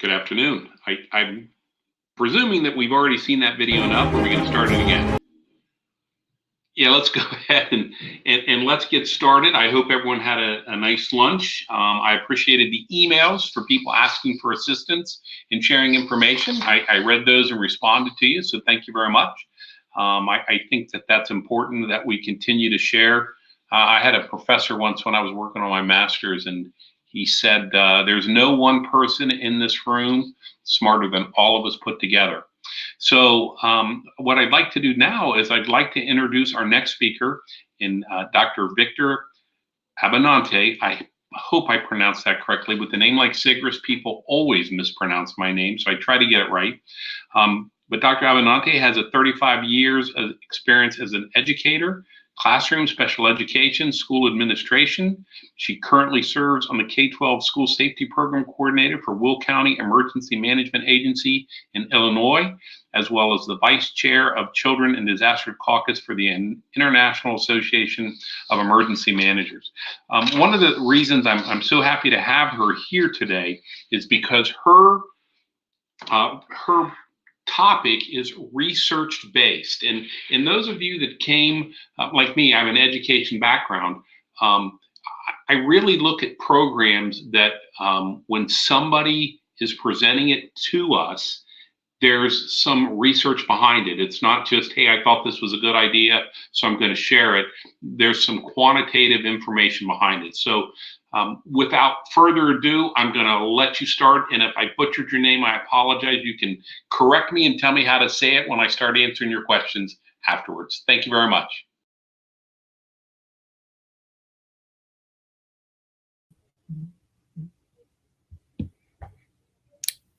Good afternoon. I'm presuming that we've already seen that video enough, or are we going to start it again? Yeah, let's go ahead and let's get started. I hope everyone had a nice lunch. I appreciated the emails for people asking for assistance in sharing information. I read those and responded to you, so thank you very much. I think that that's important that we continue to share. I had a professor once when I was working on my master's, and he said, there's no one person in this room smarter than all of us put together. So what I'd like to do now is I'd like to introduce our next speaker, Dr. Vicki Abbinante. I hope I pronounced that correctly. With a name like Sigris, people always mispronounce my name, so I try to get it right. But Dr. Abbinante has a 35 years of experience as an educator, classroom, special education, school administration. She currently serves on the K-12 School Safety Program Coordinator for Will County Emergency Management Agency in Illinois, as well as the Vice Chair of Children and Disaster Caucus for the International Association of Emergency Managers. One of the reasons I'm so happy to have her here today is because her topic is research based, and those of you that came like me, I have an education background. I really look at programs that when somebody is presenting it to us, there's some research behind it. It's not just, hey, I thought this was a good idea, so I'm going to share it. There's some quantitative information behind it. So without further ado, I'm going to let you start. And if I butchered your name, I apologize. You can correct me and tell me how to say it when I start answering your questions afterwards. Thank you very much.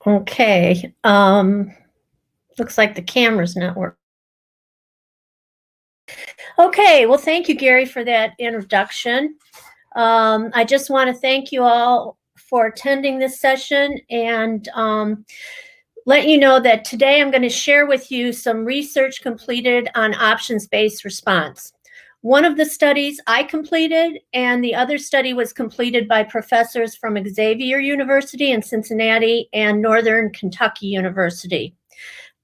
Okay. Looks like the camera's not working. Okay. Well, thank you, Gary, for that introduction. I just want to thank you all for attending this session and let you know that today I'm going to share with you some research completed on options-based response. One of the studies I completed, and the other study was completed by professors from Xavier University in Cincinnati and Northern Kentucky University.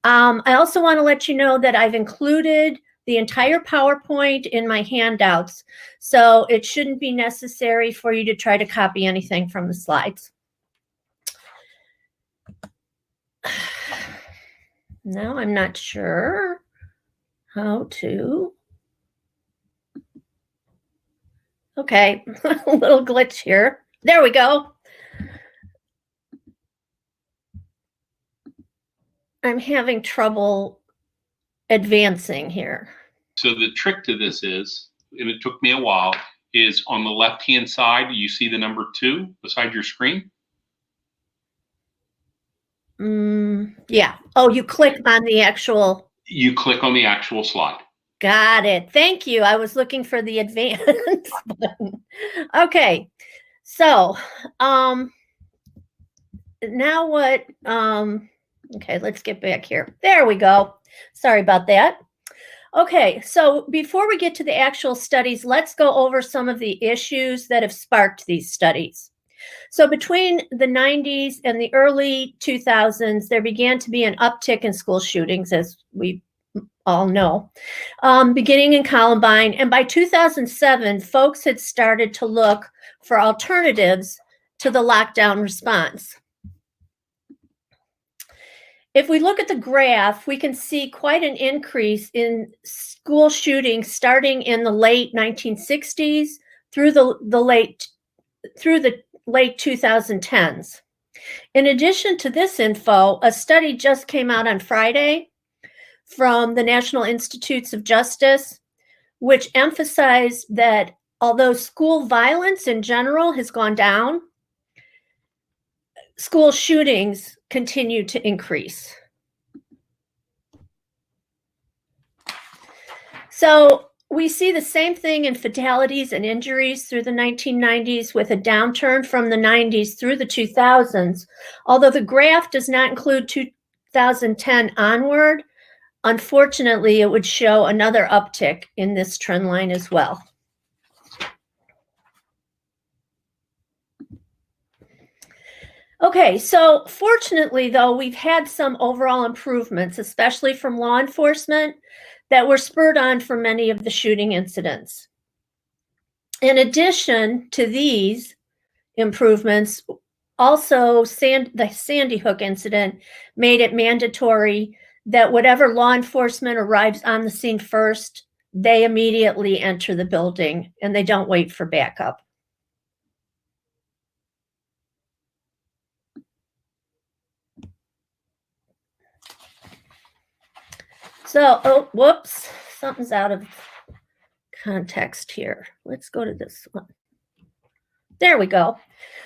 I also want to let you know that I've included the entire PowerPoint in my handouts, so it shouldn't be necessary for you to try to copy anything from the slides. Now I'm not sure how to. Okay, a little glitch here. There we go. I'm having trouble advancing here. So the trick to this is, and it took me a while, is on the left-hand side, you see the number 2 beside your screen? Yeah. Oh, you click on the actual. You click on the actual slide. Got it. Thank you. I was looking for the advance button. Okay. So, now what, okay, let's get back here. There we go. Sorry about that. Okay, so before we get to the actual studies, let's go over some of the issues that have sparked these studies. So between the 90s and the early 2000s, there began to be an uptick in school shootings, as we all know, beginning in Columbine. And by 2007, folks had started to look for alternatives to the lockdown response. If we look at the graph, we can see quite an increase in school shootings starting in the late 1960s through the late 2010s. In addition to this info, a study just came out on Friday from the National Institutes of Justice, which emphasized that although school violence in general has gone down, school shootings continue to increase. So we see the same thing in fatalities and injuries through the 1990s, with a downturn from the 90s through the 2000s. Although the graph does not include 2010 onward, unfortunately, it would show another uptick in this trend line as well. Okay, so fortunately, though, we've had some overall improvements, especially from law enforcement, that were spurred on from many of the shooting incidents. In addition to these improvements, also the Sandy Hook incident made it mandatory that whatever law enforcement arrives on the scene first, they immediately enter the building and they don't wait for backup. So, oh, whoops, something's out of context here. Let's go to this one. There we go.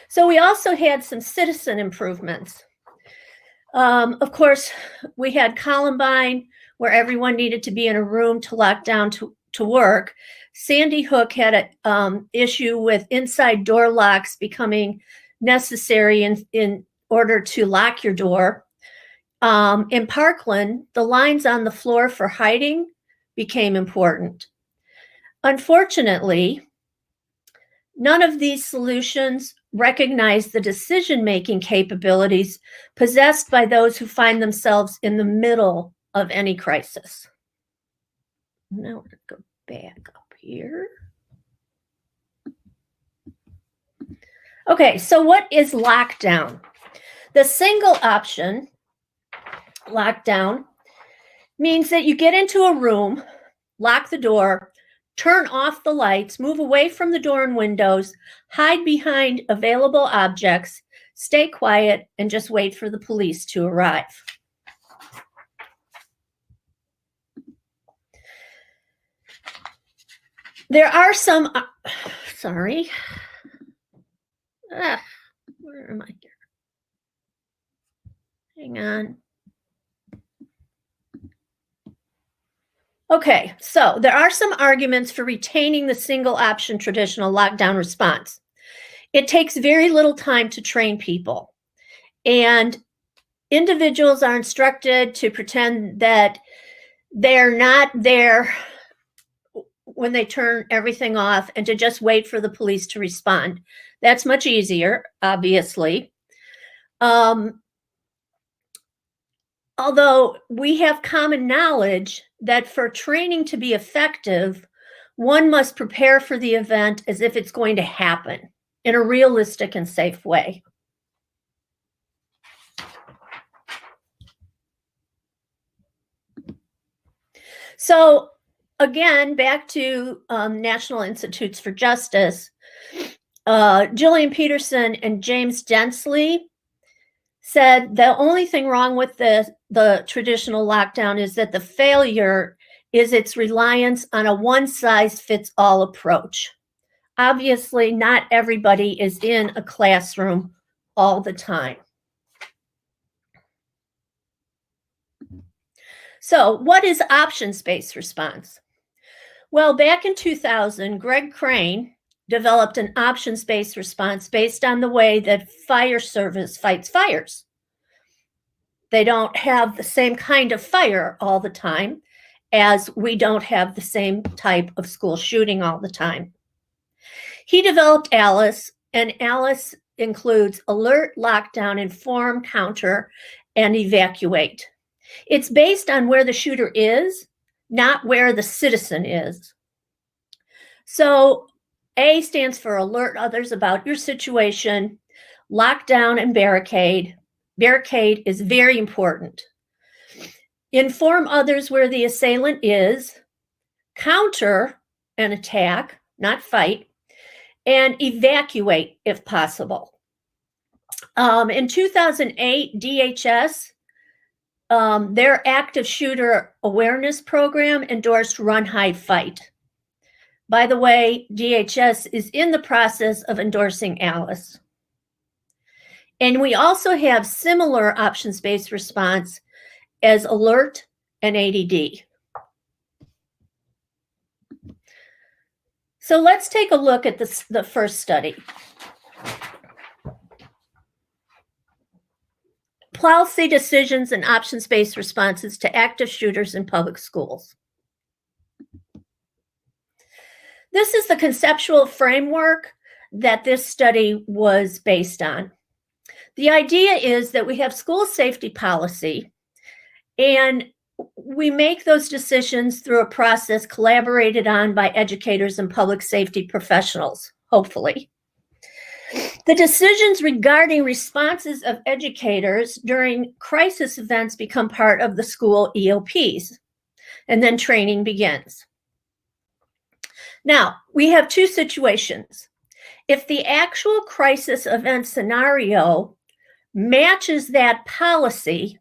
So we also had some citizen improvements. Of course, we had Columbine, where everyone needed to be in a room to lock down to work. Sandy Hook had an issue with inside door locks becoming necessary in order to lock your door. In Parkland, the lines on the floor for hiding became important. Unfortunately, none of these solutions recognize the decision-making capabilities possessed by those who find themselves in the middle of any crisis. Now we're going to go back up here. Okay, so what is lockdown? The single option, lockdown, means that you get into a room, lock the door, turn off the lights, move away from the door and windows, hide behind available objects, stay quiet, and just wait for the police to arrive. There are some, sorry. Where am I here? Hang on. Okay, so there are some arguments for retaining the single option traditional lockdown response. It takes very little time to train people, and individuals are instructed to pretend that they're not there when they turn everything off and to just wait for the police to respond. That's much easier, obviously. Although we have common knowledge that for training to be effective, one must prepare for the event as if it's going to happen in a realistic and safe way. So again, back to National Institutes for Justice, Jillian Peterson and James Densley said the only thing wrong with the traditional lockdown is that the failure is its reliance on a one-size-fits-all approach. Obviously, not everybody is in a classroom all the time. So, what is options-based response? Well, back in 2000, Greg Crane developed an options-based response based on the way that fire service fights fires. They don't have the same kind of fire all the time, as we don't have the same type of school shooting all the time. He developed ALICE, and ALICE includes alert, lockdown, inform, counter, and evacuate. It's based on where the shooter is, not where the citizen is. So A stands for alert others about your situation, lockdown, and barricade. Barricade is very important. Inform others where the assailant is, counter an attack, not fight, and evacuate if possible. In 2008, DHS, their active shooter awareness program endorsed Run, Hide, Fight. By the way, DHS is in the process of endorsing ALICE. And we also have similar options-based response as alert and ADD. So let's take a look at the first study. Policy decisions and options-based responses to active shooters in public schools. This is the conceptual framework that this study was based on. The idea is that we have school safety policy, and we make those decisions through a process collaborated on by educators and public safety professionals, hopefully. The decisions regarding responses of educators during crisis events become part of the school EOPs, and then training begins. Now, we have two situations. If the actual crisis event scenario matches that policy,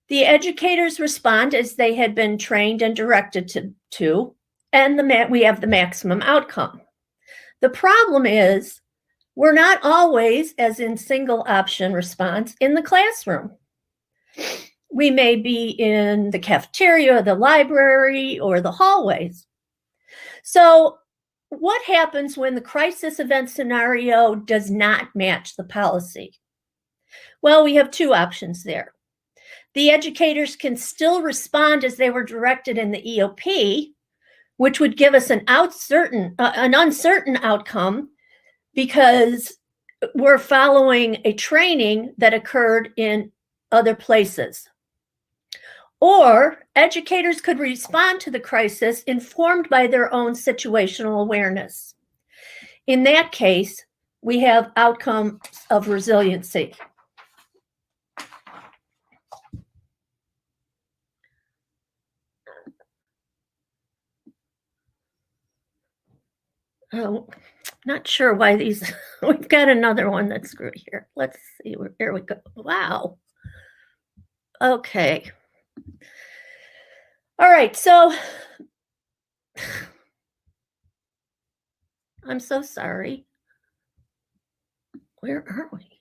the educators respond as they had been trained and directed to, and we have the maximum outcome. The problem is we're not always, as in single option response, in the classroom. We may be in the cafeteria, the library, or the hallways. So what happens when the crisis event scenario does not match the policy? Well, we have two options there. The educators can still respond as they were directed in the EOP, which would give us an uncertain outcome because we're following a training that occurred in other places. Or educators could respond to the crisis informed by their own situational awareness. In that case, we have outcomes of resiliency. Oh, not sure why these, we've got another one that's screwed here. Let's see, here we go. Wow. Okay. All right, so I'm so sorry. Where are we?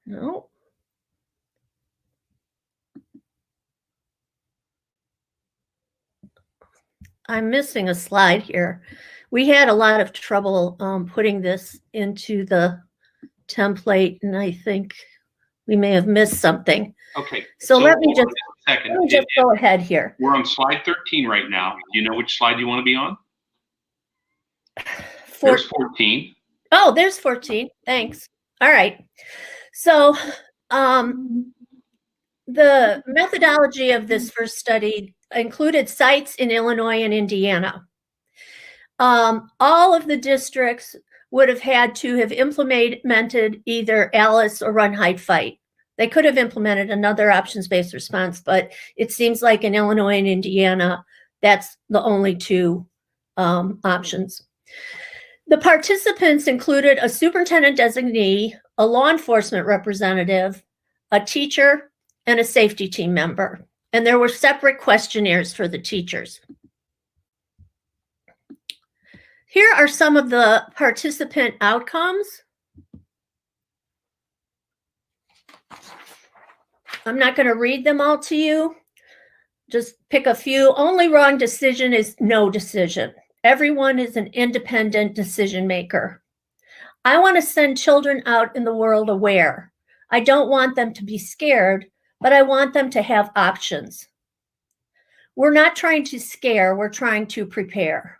No. I'm missing a slide here. We had a lot of trouble putting this into the template, and I think we may have missed something. Okay. So let me just go ahead here. We're on slide 13 right now. Do you know which slide you want to be on? There's 14. Oh, there's 14. Thanks. All right. So the methodology of this first study included sites in Illinois and Indiana. All of the districts would have had to have implemented either ALICE or Run, Hide, Fight. They could have implemented another options-based response, but it seems like in Illinois and Indiana, that's the only two options. The participants included a superintendent designee, a law enforcement representative, a teacher, and a safety team member. And there were separate questionnaires for the teachers. Here are some of the participant outcomes. I'm not going to read them all to you. Just pick a few. Only wrong decision is no decision. Everyone is an independent decision maker. I want to send children out in the world aware. I don't want them to be scared, but I want them to have options. We're not trying to scare, we're trying to prepare.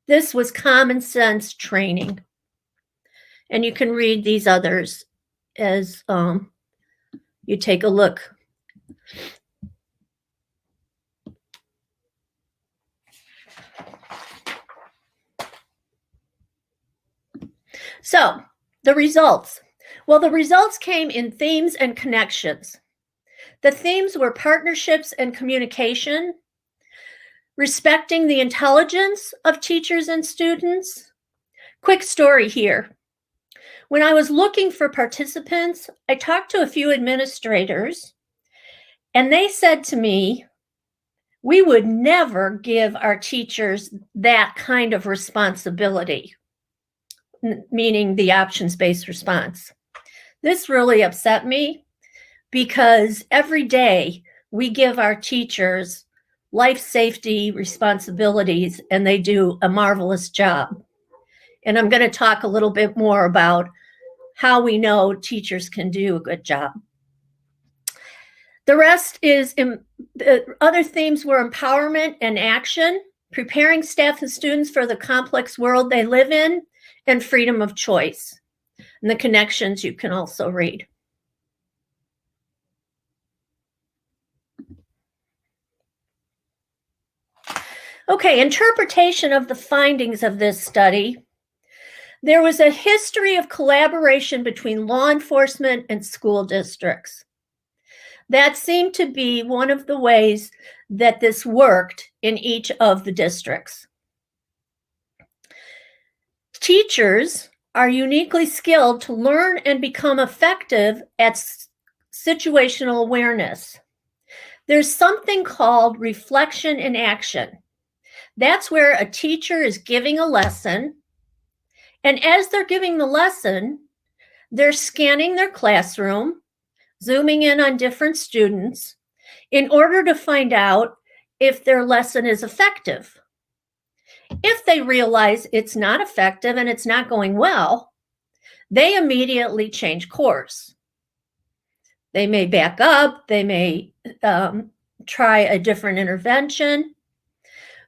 This was common sense training. And you can read these others as you take a look. So the results. Well, the results came in themes and connections. The themes were partnerships and communication, respecting the intelligence of teachers and students. Quick story here. When I was looking for participants, I talked to a few administrators, and they said to me, we would never give our teachers that kind of responsibility, meaning the options-based response. This really upset me because every day we give our teachers life safety responsibilities and they do a marvelous job. And I'm going to talk a little bit more about how we know teachers can do a good job. The rest is, the other themes were empowerment and action. preparing staff and students for the complex world they live in, and freedom of choice. And the connections you can also read. Okay, interpretation of the findings of this study. There was a history of collaboration between law enforcement and school districts. That seemed to be one of the ways that this worked in each of the districts. Teachers are uniquely skilled to learn and become effective at situational awareness. There's something called reflection in action. That's where a teacher is giving a lesson, and as they're giving the lesson, they're scanning their classroom, zooming in on different students in order to find out if their lesson is effective. If they realize it's not effective and it's not going well, they immediately change course. They may back up, they may try a different intervention,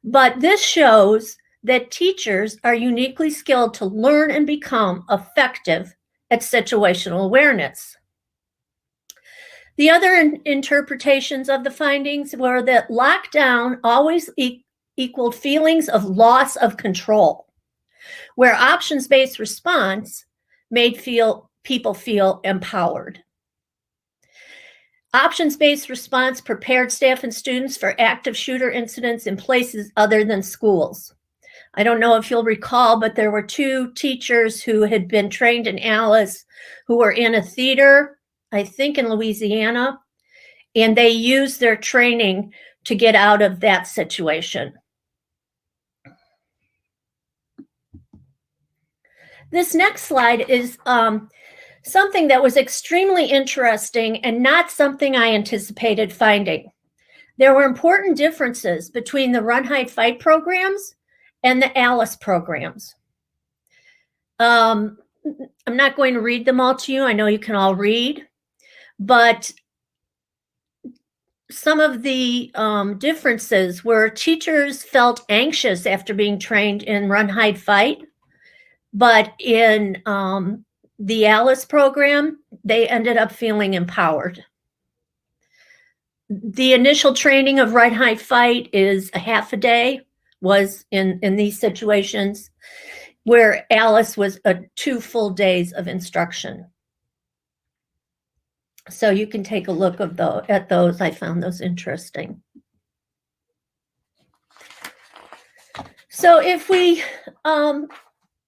but this shows that teachers are uniquely skilled to learn and become effective at situational awareness. The other interpretations of the findings were that lockdown always equaled feelings of loss of control, where options-based response made people feel empowered. Options-based response prepared staff and students for active shooter incidents in places other than schools. I don't know if you'll recall, but there were 2 teachers who had been trained in Alice who were in a theater, I think in Louisiana, and they used their training to get out of that situation. This next slide is something that was extremely interesting and not something I anticipated finding. There were important differences between the Run, Hide, Fight programs and the Alice programs. I'm not going to read them all to you. I know you can all read, but some of the differences were teachers felt anxious after being trained in Run, Hide, Fight, but in the Alice program, they ended up feeling empowered. The initial training of Run, Hide, Fight is a half a day, was in these situations, where Alice was 2 full days of instruction. So you can take a look at those. I found those interesting. So if we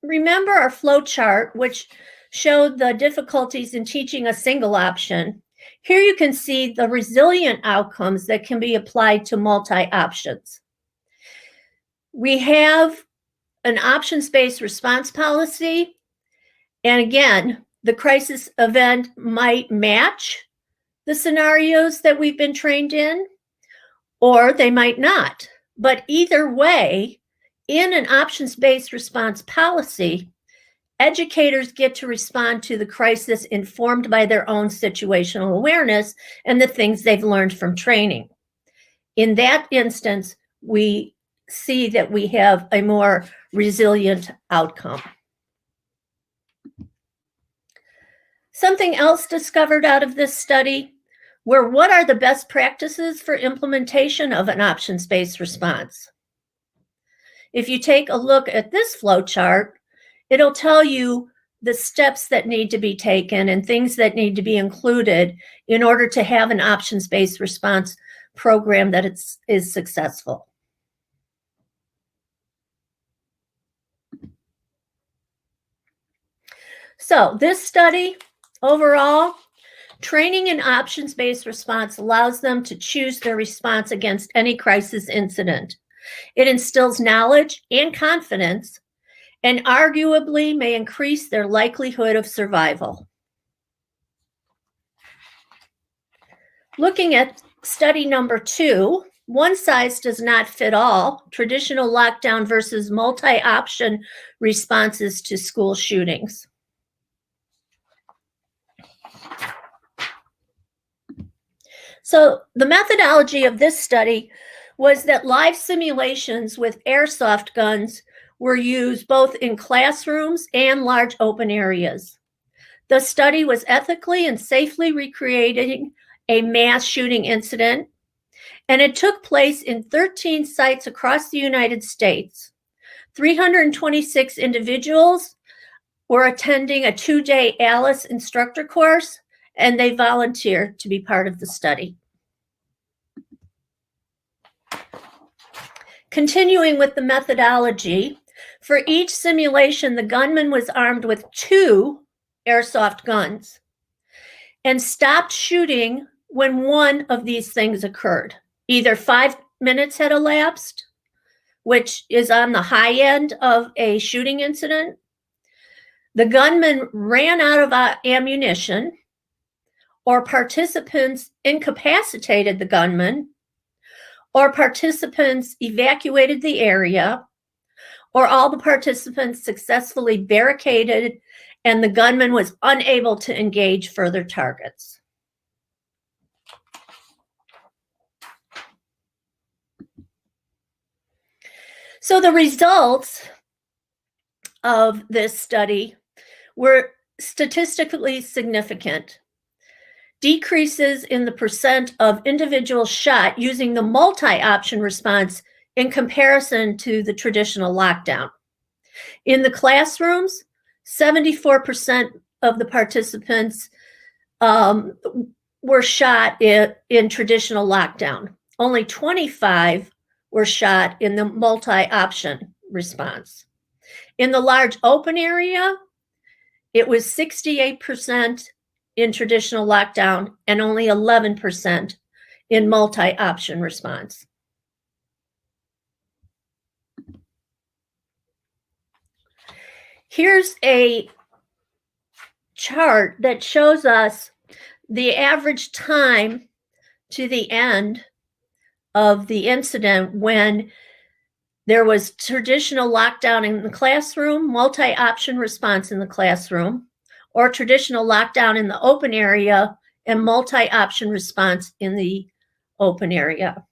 remember our flow chart, which showed the difficulties in teaching a single option, here you can see the resilient outcomes that can be applied to multi-options. We have an options-based response policy, and again, the crisis event might match the scenarios that we've been trained in, or they might not. But either way, in an options-based response policy, educators get to respond to the crisis informed by their own situational awareness and the things they've learned from training. In that instance, we see that we have a more resilient outcome. Something else discovered out of this study were what are the best practices for implementation of an options-based response. If you take a look at this flow chart, it'll tell you the steps that need to be taken and things that need to be included in order to have an options-based response program that is successful. So this study, overall, training in options-based response allows them to choose their response against any crisis incident. It instills knowledge and confidence, and arguably may increase their likelihood of survival. Looking at study number 2, one size does not fit all, traditional lockdown versus multi-option responses to school shootings. So the methodology of this study was that live simulations with airsoft guns were used both in classrooms and large open areas. The study was ethically and safely recreating a mass shooting incident, and it took place in 13 sites across the United States. 326 individuals were attending a 2-day ALICE instructor course, and they volunteered to be part of the study. Continuing with the methodology, for each simulation, the gunman was armed with 2 airsoft guns and stopped shooting when one of these things occurred. Either 5 minutes had elapsed, which is on the high end of a shooting incident. The gunman ran out of ammunition, or participants incapacitated the gunman, or participants evacuated the area, or all the participants successfully barricaded and the gunman was unable to engage further targets. So the results of this study were statistically significant. Decreases in the percent of individuals shot using the multi-option response in comparison to the traditional lockdown. In the classrooms, 74% of the participants were shot in traditional lockdown. Only 25 were shot in the multi-option response. In the large open area, it was 68% in traditional lockdown and only 11% in multi-option response. Here's a chart that shows us the average time to the end of the incident when there was traditional lockdown in the classroom, multi-option response in the classroom, or traditional lockdown in the open area and multi-option response in the open area.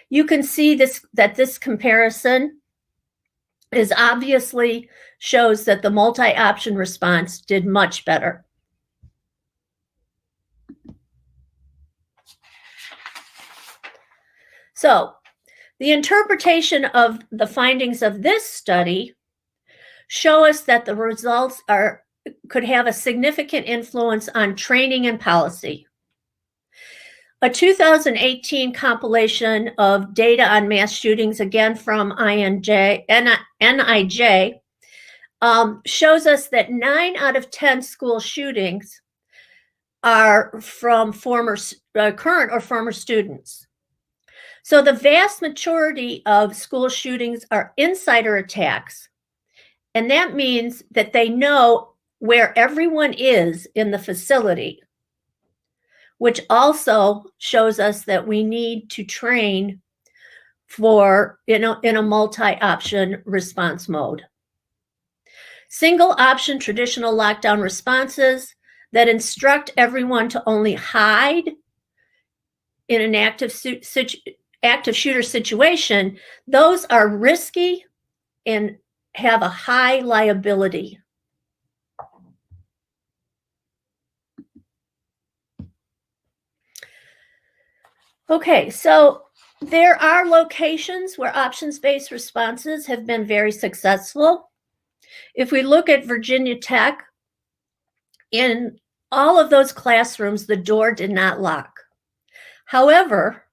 You can see that this comparison is obviously shows that the multi-option response did much better. So, the interpretation of the findings of this study show us that the results could have a significant influence on training and policy. A 2018 compilation of data on mass shootings, again from NIJ, shows us that 9 out of 10 school shootings are from current or former students. So the vast majority of school shootings are insider attacks, and that means that they know where everyone is in the facility, which also shows us that we need to train for in a multi-option response mode. Single option traditional lockdown responses that instruct everyone to only hide in an active shooter situation, those are risky and have a high liability. Okay, so there are locations where options-based responses have been very successful. If we look at Virginia Tech, in all of those classrooms, the door did not lock. However,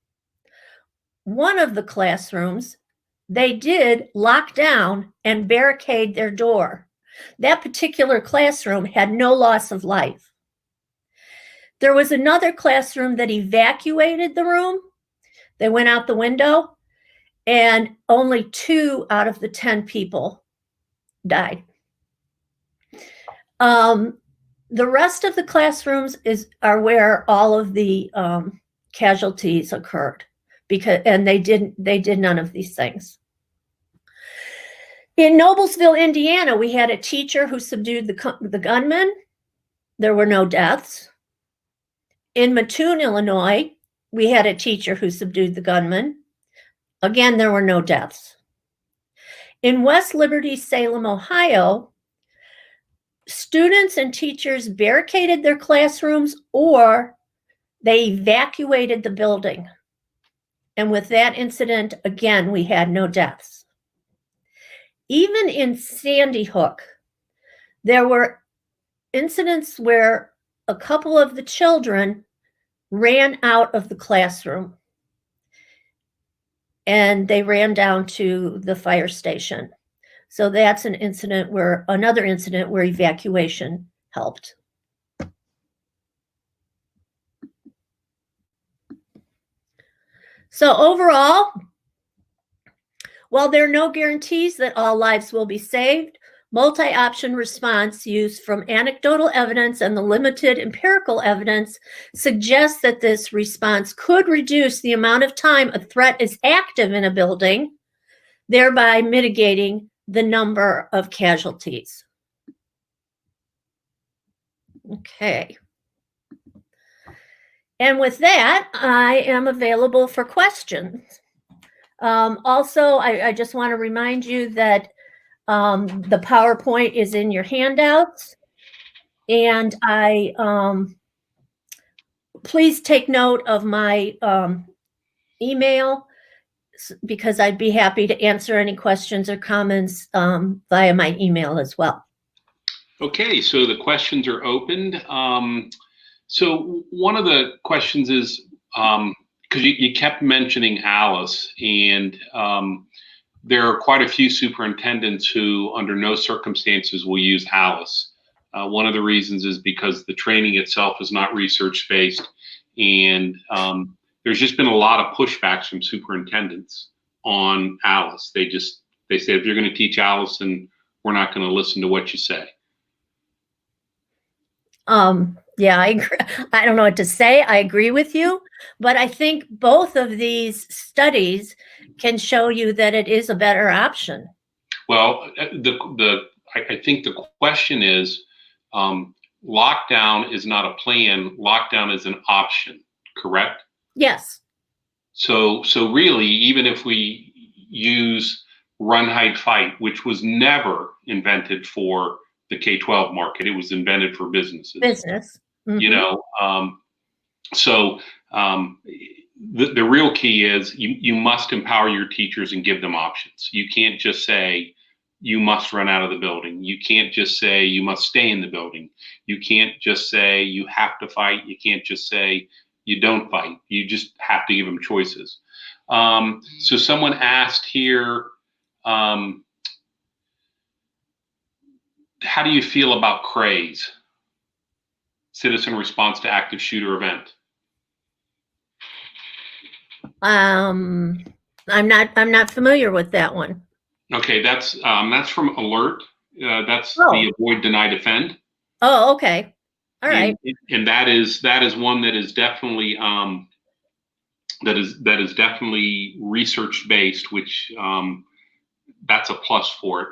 one of the classrooms, they did lock down and barricade their door. That particular classroom had no loss of life. There was another classroom that evacuated the room. They went out the window, and only 2 out of the 10 people died. The rest of the classrooms are where all of the casualties occurred, and they did none of these things. In Noblesville, Indiana, we had a teacher who subdued the gunman. There were no deaths. In Mattoon, Illinois, we had a teacher who subdued the gunman. Again, there were no deaths. In West Liberty, Salem, Ohio, students and teachers barricaded their classrooms or they evacuated the building. And with that incident, again, we had no deaths. Even in Sandy Hook, there were incidents where a couple of the children ran out of the classroom and they ran down to the fire station. So that's another incident where evacuation helped. So overall, while there are no guarantees that all lives will be saved, multi-option response used from anecdotal evidence and the limited empirical evidence suggests that this response could reduce the amount of time a threat is active in a building, thereby mitigating the number of casualties. Okay. And with that, I am available for questions. Also, I just want to remind you that the PowerPoint is in your handouts, and please take note of my email, because I'd be happy to answer any questions or comments via my email as well. Okay, so the questions are opened. So one of the questions is, because you kept mentioning Alice, and there are quite a few superintendents who, under no circumstances, will use Alice. One of the reasons is because the training itself is not research-based, and there's just been a lot of pushbacks from superintendents on Alice. They say, if you're going to teach Alice, then we're not going to listen to what you say. Yeah, I agree. I don't know what to say. I agree with you, but I think both of these studies can show you that it is a better option. Well, I think the question is, lockdown is not a plan. Lockdown is an option, correct? Yes. So really, even if we use run, hide, fight, which was never invented for the K-12 market, it was invented for businesses. Business. Mm-hmm. You know, the real key is you must empower your teachers and give them options. You can't just say you must run out of the building. You can't just say you must stay in the building. You can't just say you have to fight. You can't just say you don't fight. You just have to give them choices. So someone asked here, how do you feel about craze? Citizen response to active shooter event. I'm not familiar with that one. Okay, that's from Alert. That's the avoid, deny, defend. Oh, okay. All right. And that is one that is definitely that is definitely research based, which that's a plus for it.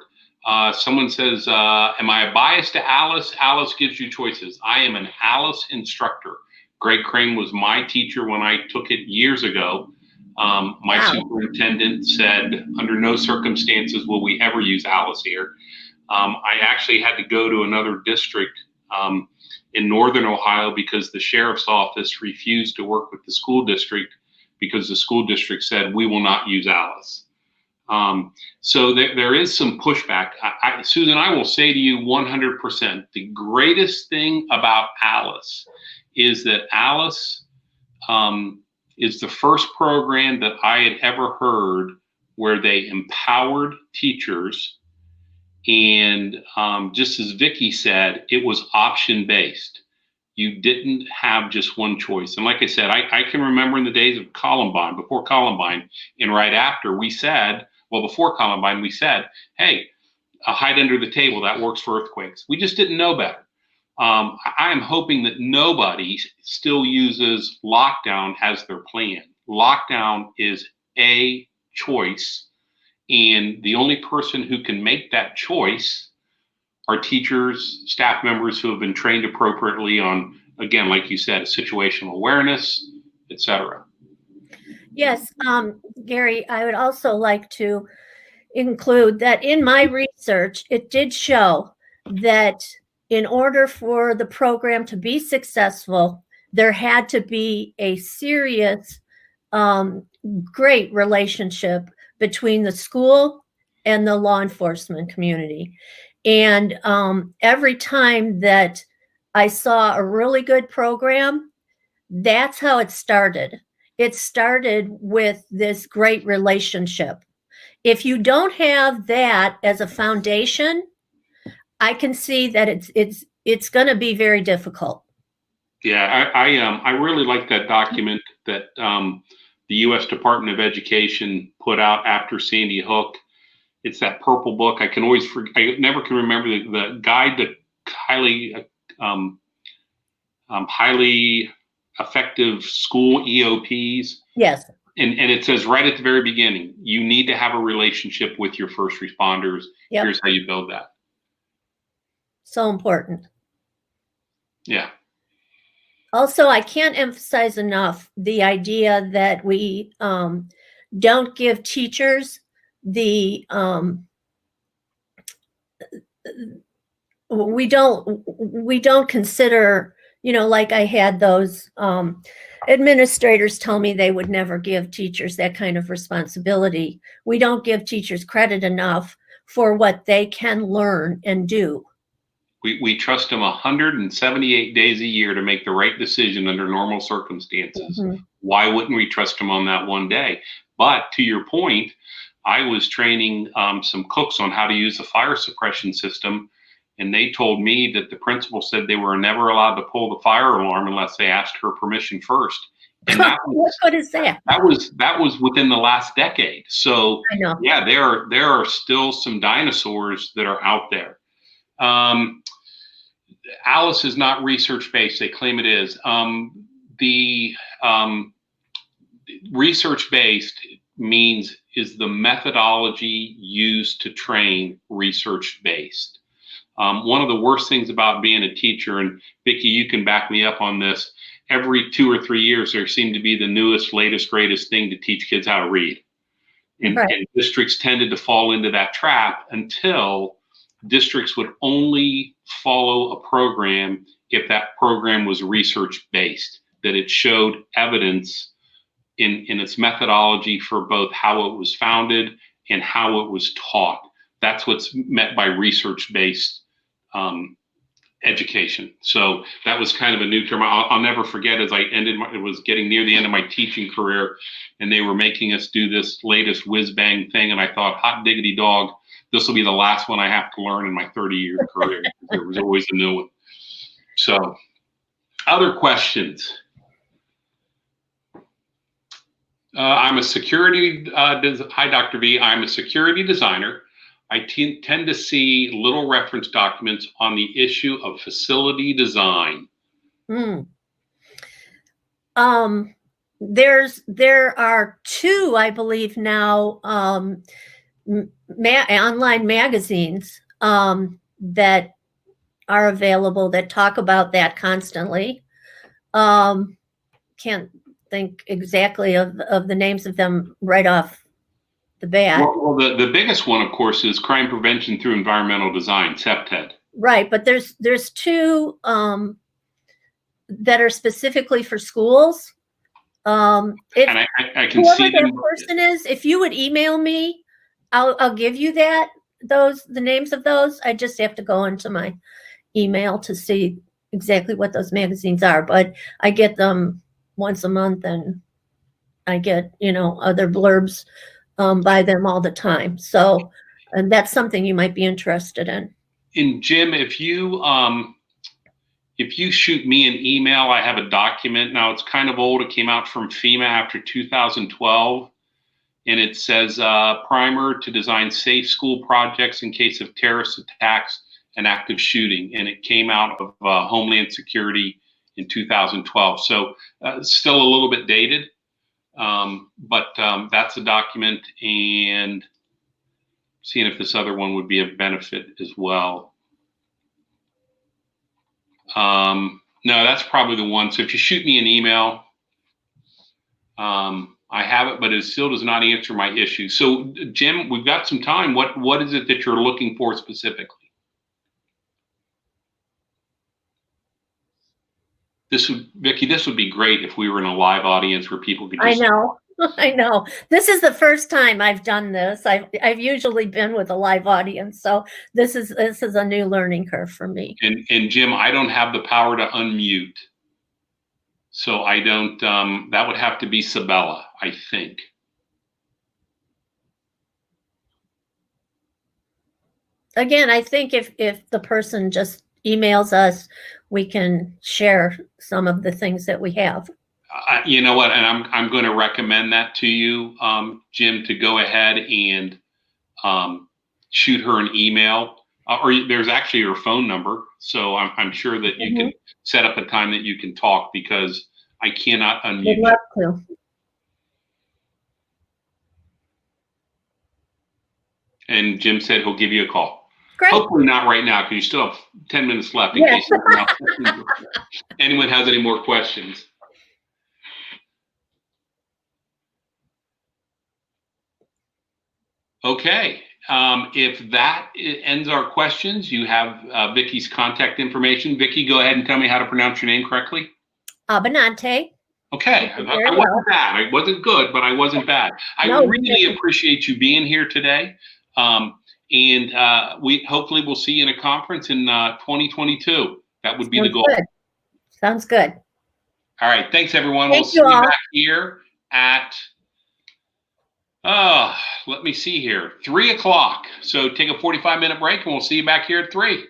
Someone says, am I biased to Alice? Alice gives you choices. I am an Alice instructor. Greg Crane was my teacher when I took it years ago. My superintendent said, under no circumstances will we ever use Alice here. I actually had to go to another district in northern Ohio because the sheriff's office refused to work with the school district because the school district said, we will not use Alice. So there is some pushback. Susan, I will say to you 100%, the greatest thing about Alice is that Alice is the first program that I had ever heard where they empowered teachers. And just as Vicki said, it was option-based. You didn't have just one choice. And like I said, I can remember in the days of Columbine, before Columbine, and right after, we said, well, before Columbine, we said, hey, hide under the table, that works for earthquakes. We just didn't know better. I am hoping that nobody still uses lockdown as their plan. Lockdown is a choice, and the only person who can make that choice are teachers, staff members who have been trained appropriately on, again, like you said, situational awareness, etc. Yes, Gary, I would also like to include that in my research, it did show that in order for the program to be successful, there had to be a serious, great relationship between the school and the law enforcement community. And every time that I saw a really good program, that's how it started. It started with this great relationship. If you don't have that as a foundation, I can see that it's going to be very difficult. Yeah, I really like that document that the U.S. Department of Education put out after Sandy Hook. It's that purple book. I never can remember the guide to um, highly effective school EOPs. Yes. And it says right at the very beginning, you need to have a relationship with your first responders. Yep. Here's how you build that. So important. Yeah. Also, I can't emphasize enough the idea that we don't give teachers the we don't consider, like I had those administrators tell me they would never give teachers that kind of responsibility. We don't give teachers credit enough for what they can learn and do. We trust them 178 days a year to make the right decision under normal circumstances. Mm-hmm. Why wouldn't we trust them on that one day? But to your point, I was training some cooks on how to use a fire suppression system, and they told me that the principal said they were never allowed to pull the fire alarm unless they asked her permission first. And that was, what good is that? That was within the last decade. So I know. Yeah, there are still some dinosaurs that are out there. Alice is not research-based. They claim it is. The research-based means is the methodology used to train research-based. One of the worst things about being a teacher, and Vicki, you can back me up on this, every 2 or 3 years, there seemed to be the newest, latest, greatest thing to teach kids how to read. And, Right. and districts tended to fall into that trap until districts would only follow a program if that program was research-based, that it showed evidence in its methodology for both how it was founded and how it was taught. That's what's meant by research-based education. So that was kind of a new term. I'll never forget as it was getting near the end of my teaching career, and they were making us do this latest whiz-bang thing, and I thought, hot diggity dog, this will be the last one I have to learn in my 30-year career. There was always a new one. So, other questions? I'm a security, hi, Dr. V. I'm a security designer. I tend to see little reference documents on the issue of facility design. There are 2, I believe now, online magazines that are available that talk about that constantly. Can't think exactly of the names of them right off the bat. Well, the biggest one, of course, is Crime Prevention Through Environmental Design, CPTED. Right, but there's 2 that are specifically for schools. And I can whoever see them. that person is, if you would email me, I'll give you the names of those. I just have to go into my email to see exactly what those magazines are, but I get them once a month, and I get, other blurbs by them all the time. So, and that's something you might be interested in. And Jim, if you shoot me an email, I have a document. Now it's kind of old. It came out from FEMA after 2012. And it says primer to design safe school projects in case of terrorist attacks and active shooting. And it came out of Homeland Security in 2012. So still a little bit dated, but that's a document, and seeing if this other one would be of benefit as well. No, that's probably the one. So if you shoot me an email, I have it, but it still does not answer my issue. So, Jim, we've got some time. What is it that you're looking for specifically? Vicki, this would be great if we were in a live audience where people could just. I know. I know. This is the first time I've done this. I've usually been with a live audience, so this is a new learning curve for me. And Jim, I don't have the power to unmute, so I don't. That would have to be Sabella, I think. Again, I think if the person just emails us, we can share some of the things that we have. You know what? And I'm going to recommend that to you, Jim, to go ahead and shoot her an email, or there's actually her phone number. So I'm sure that you can set up a time that you can talk, because I cannot unmute. Would love to. And Jim said he'll give you a call. Great. Hopefully not right now, because you still have 10 minutes left in case anyone has any more questions. Okay. If that ends our questions, you have Vicki's contact information. Vicki, go ahead and tell me how to pronounce your name correctly. Abbinante. Okay. I wasn't bad. I wasn't good, but I wasn't bad. I really appreciate you being here today. And we hopefully will see you in a conference in 2022. That would be the goal. Good. Sounds good. All right. Thanks, everyone. Thank We'll see you all. back here at, let me see here, 3 o'clock. So take a 45-minute break, and we'll see you back here at 3.